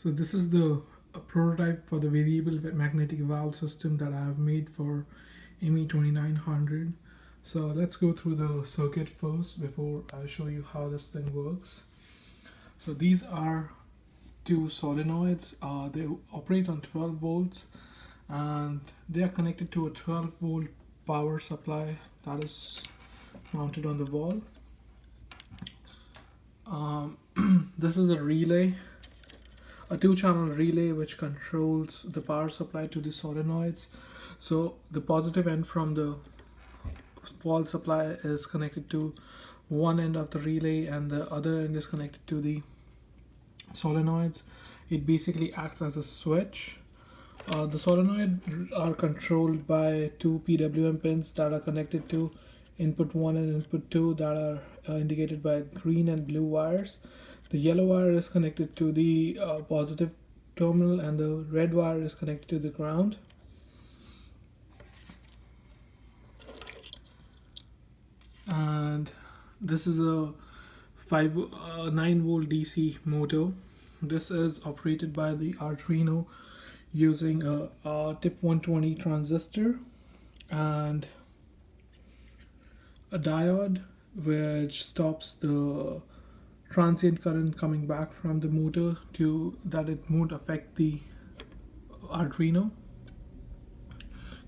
So this is the prototype for the variable magnetic valve system that I have made for ME2900. So let's go through the circuit first before I show you how this thing works. So these are two solenoids. They operate on 12 volts and they are connected to a 12-volt power supply that is mounted on the wall. This is a relay, a two-channel relay which controls the power supply to the solenoids. So the positive end from the wall supply is connected to one end of the relay and the other end is connected to the solenoids. It basically acts as a switch. The solenoids are controlled by two PWM pins that are connected to input 1 and input 2 that are indicated by green and blue wires. The yellow wire is connected to the positive terminal and the red wire is connected to the ground. And this is a 9-volt DC motor. This is operated by the Arduino using a tip 120 transistor and a diode which stops the transient current coming back from the motor to that it won't affect the Arduino.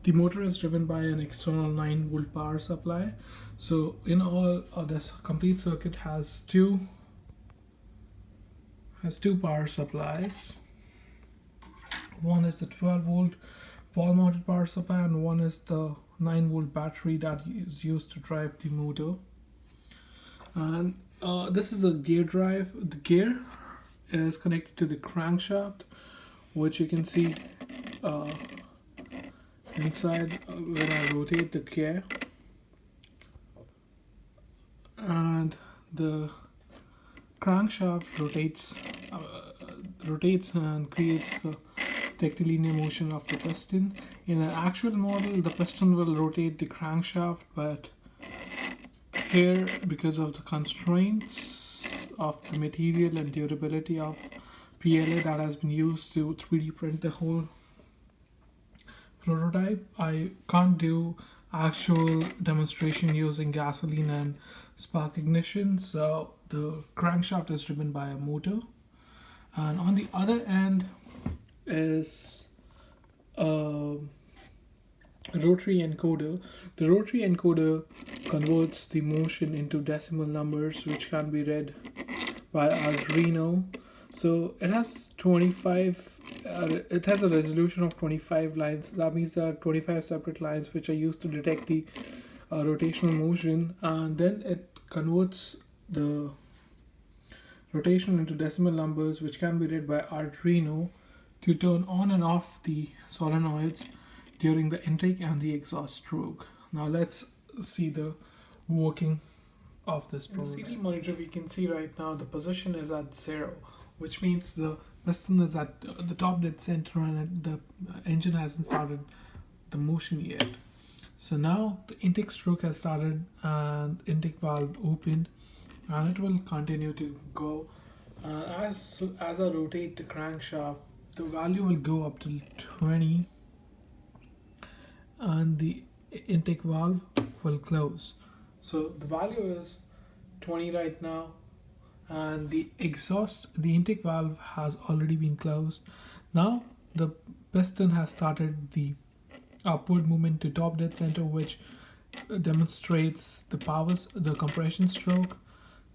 The motor is driven by an external 9-volt power supply. So in all, this complete circuit has two power supplies. One is the 12-volt wall-mounted power supply and one is the 9-volt battery that is used to drive the motor. And this is a gear drive. The gear is connected to the crankshaft, which you can see inside when I rotate the gear. And the crankshaft rotates and creates the rectilinear motion of the piston. In an actual model, the piston will rotate the crankshaft, but here, because of the constraints of the material and durability of PLA that has been used to 3D print the whole prototype, I can't do actual demonstration using gasoline and spark ignition. So the crankshaft is driven by a motor, and on the other end is a rotary encoder. The rotary encoder converts the motion into decimal numbers which can be read by Arduino. So it has 25 it has a resolution of 25 lines. That means there are 25 separate lines which are used to detect the rotational motion, and then it converts the rotation into decimal numbers which can be read by Arduino to turn on and off the solenoids during the intake and the exhaust stroke. Now let's see the working of this program. In the CD monitor we can see right now the position is at 0, which means the piston is at the top dead center and the engine hasn't started the motion yet. So now the intake stroke has started and intake valve opened, and it will continue to go. As I rotate the crankshaft, the value will go up to 20 and the intake valve will close. So the value is 20 right now, and the intake valve has already been closed. Now the piston has started the upward movement to top dead center, which demonstrates the compression stroke.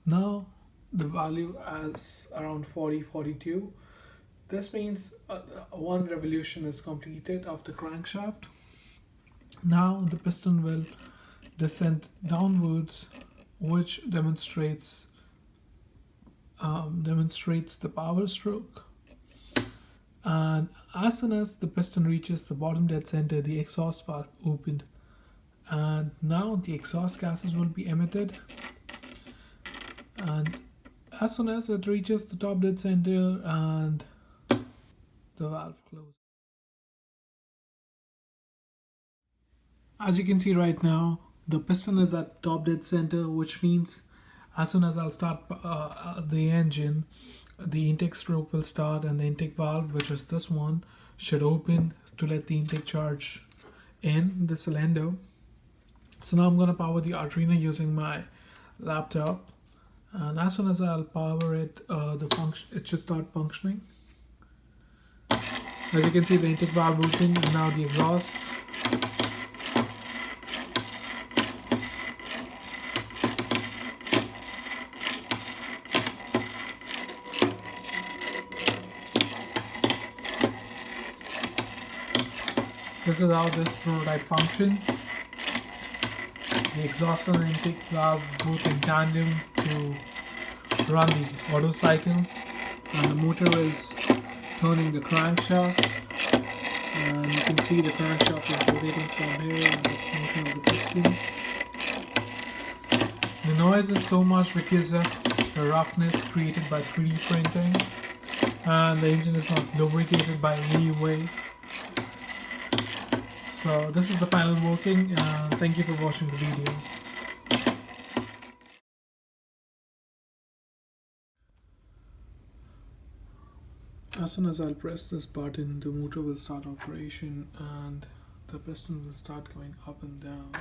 Now the value is around 40-42. This means one revolution is completed of the crankshaft. Now the piston will descend downwards, which demonstrates the power stroke. And as soon as the piston reaches the bottom dead center, the exhaust valve opened, and now the exhaust gases will be emitted. And as soon as it reaches the top dead center, and the valve closes. As you can see right now, the piston is at top dead center, which means as soon as I'll start the engine, the intake stroke will start, and the intake valve, which is this one, should open to let the intake charge in the cylinder. So now I'm going to power the Arduino using my laptop, and as soon as I'll power it, it should start functioning. As you can see, the intake valve open, and now the exhaust. This is how this prototype functions. The exhaust and the intake valve both in tandem to run the auto cycle, and the motor is turning the crankshaft, and you can see the crankshaft is rotating from here and the motion of the piston. The noise is so much because of the roughness created by 3D printing, and the engine is not lubricated by any way. So this is the final working, and thank you for watching the video. As soon as I'll press this button, the motor will start operation and the piston will start going up and down.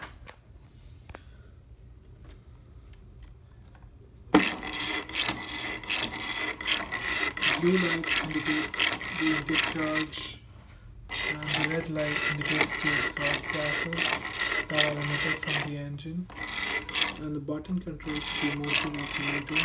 The blue light indicates the intake charge, and the red light indicates the exhaust gases that are emitted from the engine, and the button controls the motion of the motor.